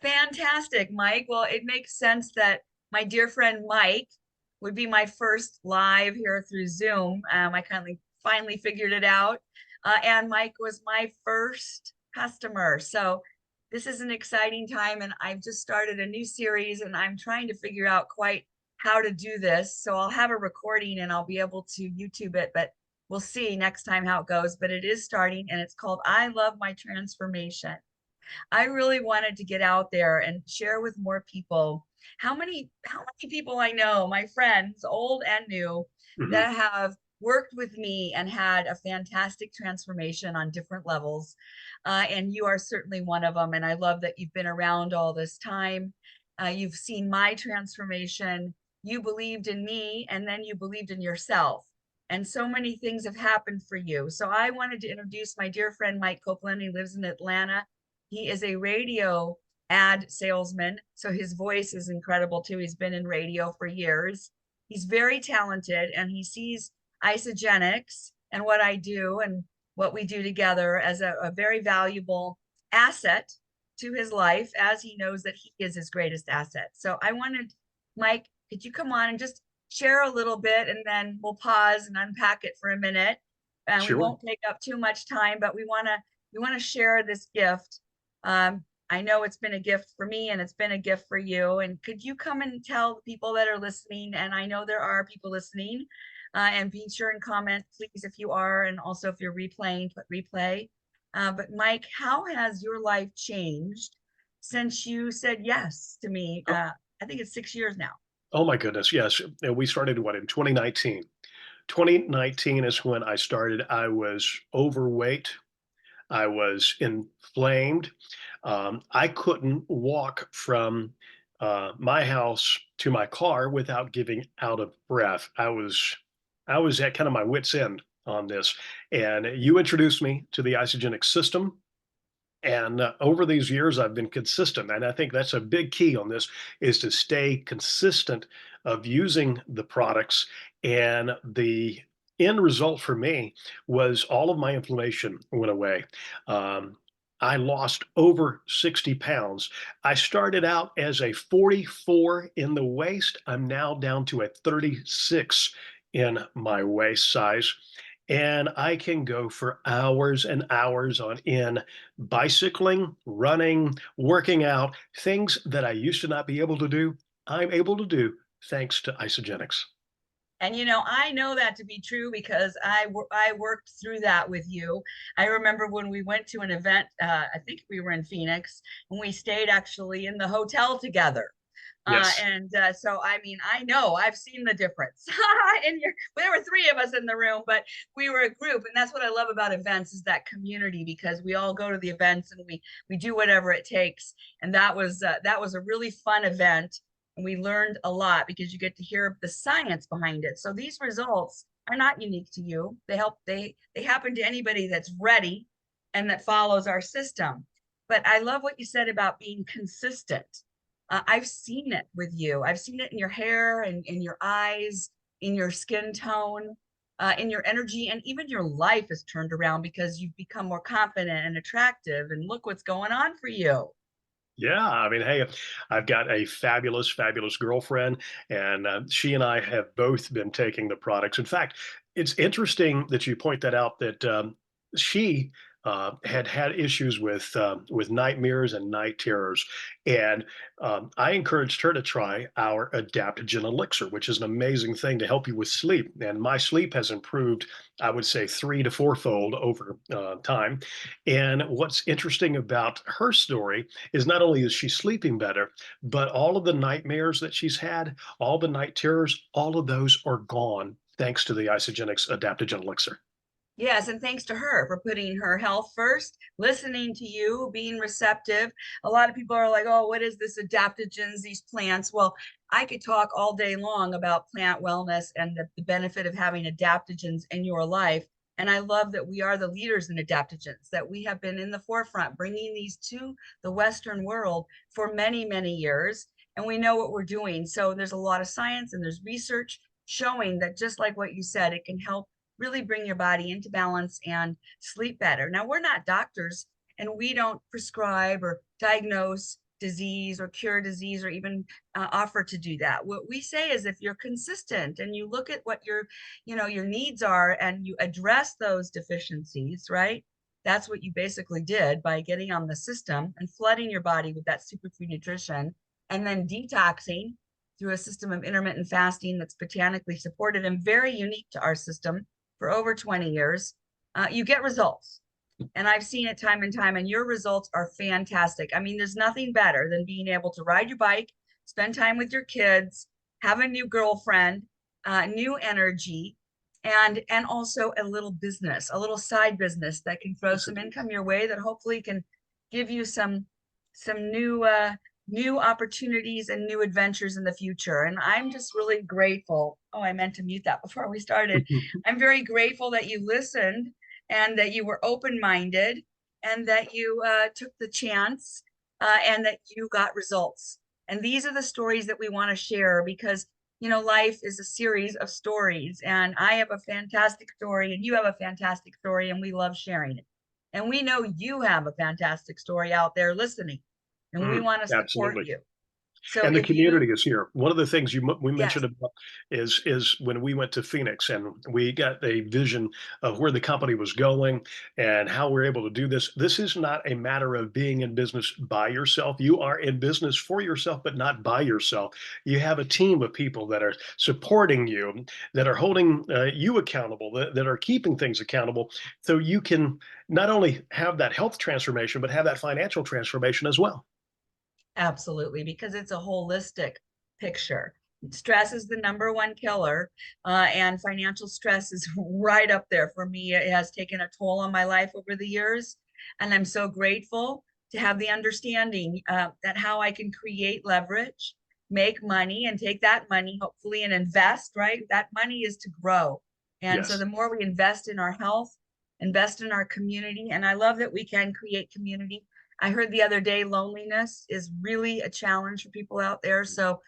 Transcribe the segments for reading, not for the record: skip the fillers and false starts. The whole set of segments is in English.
Fantastic, Mike. Well, it makes sense that my dear friend Mike would be my first live here through Zoom. I finally figured it out. And Mike was my first customer. So this is an exciting time, and I've just started a new series, and I'm trying to figure out quite how to do this. So I'll have a recording and I'll be able to YouTube it, but we'll see next time how it goes. But it is starting, and it's called I Love My Transformation. I really wanted to get out there and share with more people how many people I know, my friends, old and new, Mhm. that have worked with me and had a fantastic transformation on different levels. And you are certainly one of them. And I love that you've been around all this time. You've seen my transformation. You believed in me, and then you believed in yourself. And so many things have happened for you. So I wanted to introduce my dear friend Mike Copeland. He lives in Atlanta. He is a radio ad salesman, so his voice is incredible too. He's been in radio for years. He's very talented, and he sees Isogenics and what I do and what we do together as a very valuable asset to his life, as he knows that he is his greatest asset. So I wanted, Mike, could you come on and just share a little bit, and then we'll pause and unpack it for a minute. And we Sure. won't take up too much time, but we want to share this gift. I know it's been a gift for me, and it's been a gift for you. And could you come and tell the people that are listening? And I know there are people listening, and be sure and comment, please, if you are, and also if you're replaying, put replay. But Mike, how has your life changed since you said yes to me? Oh, I think it's 6 years now. oh my goodness, yes. We started what in 2019. 2019 is when I started. I was overweight. I was inflamed. I couldn't walk from my house to my car without giving out of breath. I was at kind of my wit's end on this. And you introduced me to the isogenic system. And over these years, I've been consistent, and I think that's a big key on this is to stay consistent of using the products. And the end result for me was all of my inflammation went away. Um, I lost over 60 pounds. I started out as a 44 in the waist. I'm now down to a 36 in my waist size. And I can go for hours and hours on end bicycling, running, working out, things that I used to not be able to do, I'm able to do thanks to Isogenics. And I know that to be true because I worked through that with you. I remember when we went to an event, I think we were in Phoenix, and we stayed actually in the hotel together. Yes. So I mean, I know I've seen the difference. There were three of us in the room, but we were a group, and that's what I love about events is that community, because we all go to the events and we do whatever it takes. And that was a really fun event, and we learned a lot because you get to hear the science behind it. So these results are not unique to you. They happen to anybody that's ready and that follows our system. But I love what you said about being consistent. I've seen it with you. I've seen it in your hair and in your eyes, in your skin tone, in your energy, and even your life has turned around because you've become more confident and attractive. And look what's going on for you. Yeah, I mean, hey, I've got a fabulous, fabulous girlfriend, and she and I have both been taking the products. In fact, it's interesting that you point that out. That she had had issues with nightmares and night terrors, and I encouraged her to try our adaptogen elixir, which is an amazing thing to help you with sleep. And my sleep has improved, I would say, 3 to 4 fold over time. And what's interesting about her story is not only is she sleeping better, but all of the nightmares that she's had, all the night terrors, all of those are gone thanks to the Isogenics adaptogen elixir. Yes, and thanks to her for putting her health first, listening to you, being receptive. A lot of people are like, oh, what is this adaptogens, these plants? Well, I could talk all day long about plant wellness and the benefit of having adaptogens in your life. And I love that we are the leaders in adaptogens, that we have been in the forefront, bringing these to the Western world for many, many years. And we know what we're doing. So there's a lot of science and there's research showing that, just like what you said, it can help really bring your body into balance and sleep better. Now, we're not doctors, and we don't prescribe or diagnose disease or cure disease or even offer to do that. What we say is if you're consistent and you look at what your needs are and you address those deficiencies, right? That's what you basically did by getting on the system and flooding your body with that superfood nutrition and then detoxing through a system of intermittent fasting that's botanically supported and very unique to our system for over 20 years, you get results. And I've seen it time and time, and your results are fantastic. I mean, there's nothing better than being able to ride your bike, spend time with your kids, have a new girlfriend, new energy, and also a little business, a little side business that can throw Yes, some indeed. income your way that hopefully can give you some new opportunities and new adventures in the future. And I'm just really grateful. Oh, I meant to mute that before we started. I'm very grateful that you listened and that you were open-minded and that you took the chance and that you got results. And these are the stories that we want to share because, life is a series of stories. And I have a fantastic story and you have a fantastic story and we love sharing it. And we know you have a fantastic story out there listening and we want to support Absolutely. you. So And the if you, community is here. One of the things we yes, mentioned about is when we went to Phoenix and we got a vision of where the company was going and how we're able to do this. This is not a matter of being in business by yourself. You are in business for yourself, but not by yourself. You have a team of people that are supporting you, that are holding you accountable, that are keeping things accountable, so you can not only have that health transformation, but have that financial transformation as well. absolutely, because it's a holistic picture. Stress is the number one killer, and financial stress is right up there for me. It has taken a toll on my life over the years, and I'm so grateful to have the understanding that how I can create leverage, make money, and take that money hopefully and invest, right? That money is to grow. And so Yes. the more we invest in our health, invest in our community, and I love that we can create community. I heard the other day loneliness is really a challenge for people out there. So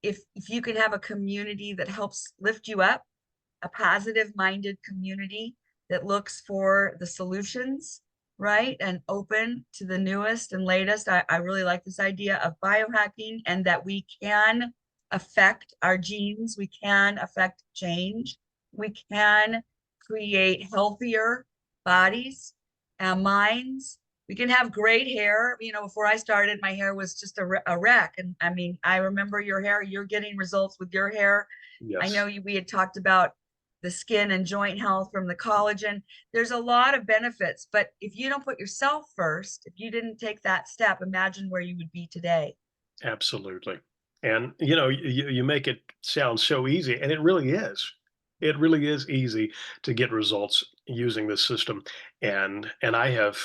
if you can have a community that helps lift you up, a positive minded community that looks for the solutions, right? And open to the newest and latest. I really like this idea of biohacking and that we can affect our genes, we can affect change, we can create healthier bodies and minds. We can have great hair. Before I started, my hair was just a wreck. And I mean, I remember your hair, you're getting results with your hair. I know Yes. we had talked about the skin and joint health from the collagen. There's a lot of benefits, but if you don't put yourself first, if you didn't take that step, imagine where you would be today. Absolutely. And you make it sound so easy, and it really is. It really is easy to get results using this system. And I have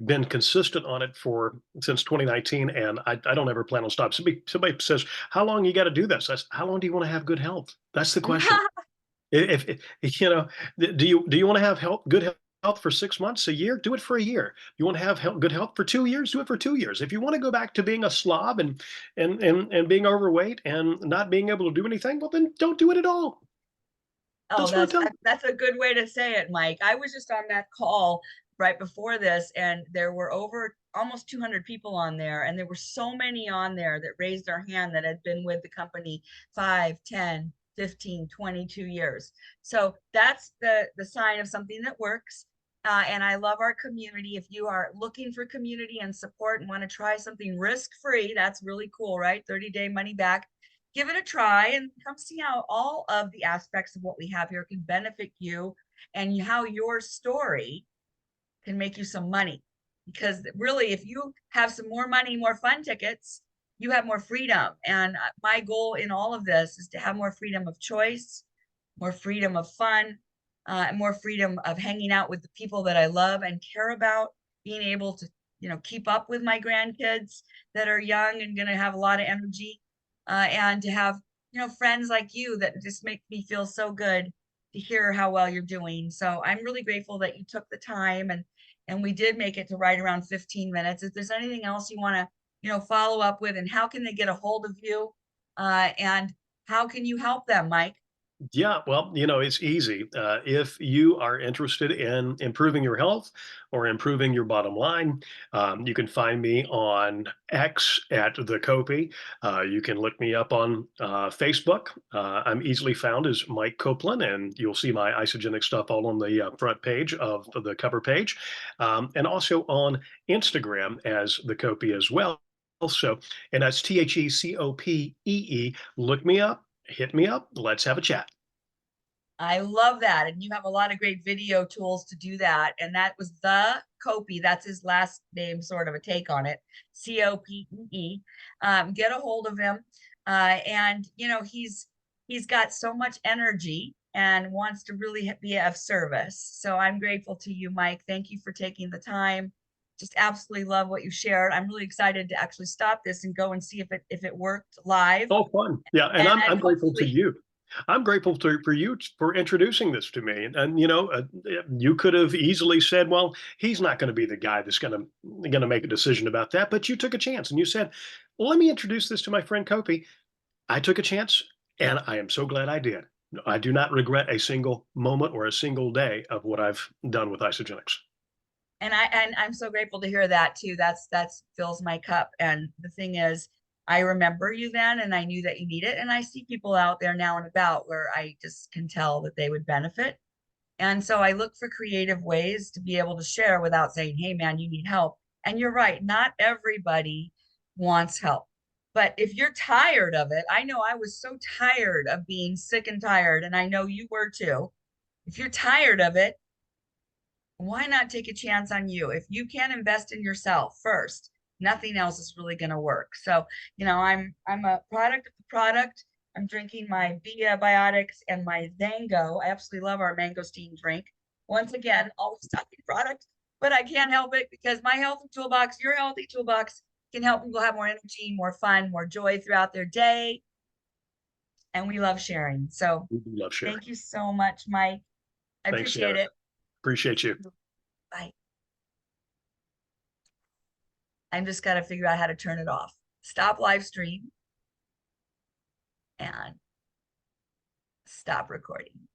been consistent on it for since 2019, and I don't ever plan on stop. Somebody says, "How long you got to do this?" I said, "How long do you want to have good health?" That's the question. If do you want to have good health for 6 months, a year? Do it for a year. You want to have good health for 2 years? Do it for 2 years. If you want to go back to being a slob and being overweight and not being able to do anything, well, then don't do it at all. Oh, That's what I'm telling that's a good way to say it, Mike. I was just on that call right before this, and there were over almost 200 people on there, and there were so many on there that raised their hand that had been with the company 5, 10, 15, 22 years. So that's the sign of something that works. And I love our community. If you are looking for community and support and want to try something risk-free, that's really cool, right? 30-day money back, give it a try and come see how all of the aspects of what we have here can benefit you and how your story can make you some money. Because really, if you have some more money, more fun tickets, you have more freedom. And my goal in all of this is to have more freedom of choice, more freedom of fun, more freedom of hanging out with the people that I love and care about, being able to, keep up with my grandkids that are young and going to have a lot of energy, and to have, friends like you that just make me feel so good to hear how well you're doing. So I'm really grateful that you took the time and we did make it to right around 15 minutes. If there's anything else you want to, follow up with, and how can they get a hold of you? And how can you help them, Mike? Yeah, well, it's easy. If you are interested in improving your health or improving your bottom line, you can find me on X at the Copy. You can look me up on Facebook. I'm easily found as Mike Copeland, and you'll see my isogenic stuff all on the front page of the cover page, and also on Instagram as the Copy as well. So, and that's TheCopee. Look me up, hit me up. Let's have a chat. I love that. And you have a lot of great video tools to do that. And that was the Copee. That's his last name, sort of a take on it. Copee. Get a hold of him. And he's got so much energy and wants to really be of service. So I'm grateful to you, Mike. Thank you for taking the time. Just absolutely love what you shared. I'm really excited to actually stop this and go and see if it worked live. Oh, fun. Yeah, and And I'm grateful to hopefully, you. I'm grateful for you for introducing this to me. And you could have easily said, "Well, he's not going to be the guy that's going to make a decision about that." But you took a chance and you said, well, "Let me introduce this to my friend Kopi." I took a chance, and I am so glad I did. I do not regret a single moment or a single day of what I've done with Isogenics. and I'm so grateful to hear that too. That's fills my cup. And the thing is, I remember you then, and I knew that you need it. And I see people out there now and about where I just can tell that they would benefit. And so I look for creative ways to be able to share without saying, "Hey, man, you need help." And you're right, not everybody wants help. But if you're tired of it, I know I was so tired of being sick and tired, and I know you were too. If you're tired of it, why not take a chance on you? If you can invest in yourself first, nothing else is really going to work. So, I'm a product of the product. I'm drinking my Biotics and my Zango. I absolutely love our mangosteen drink. Once again, always talking product, but I can't help it because my healthy toolbox, your healthy toolbox, can help people have more energy, more fun, more joy throughout their day. And we love sharing. So We do love sharing. thank you so much, Mike. I Thanks, appreciate Shannon. it. Appreciate you. Bye. I'm just got to figure out how to turn it off. Stop live stream and stop recording.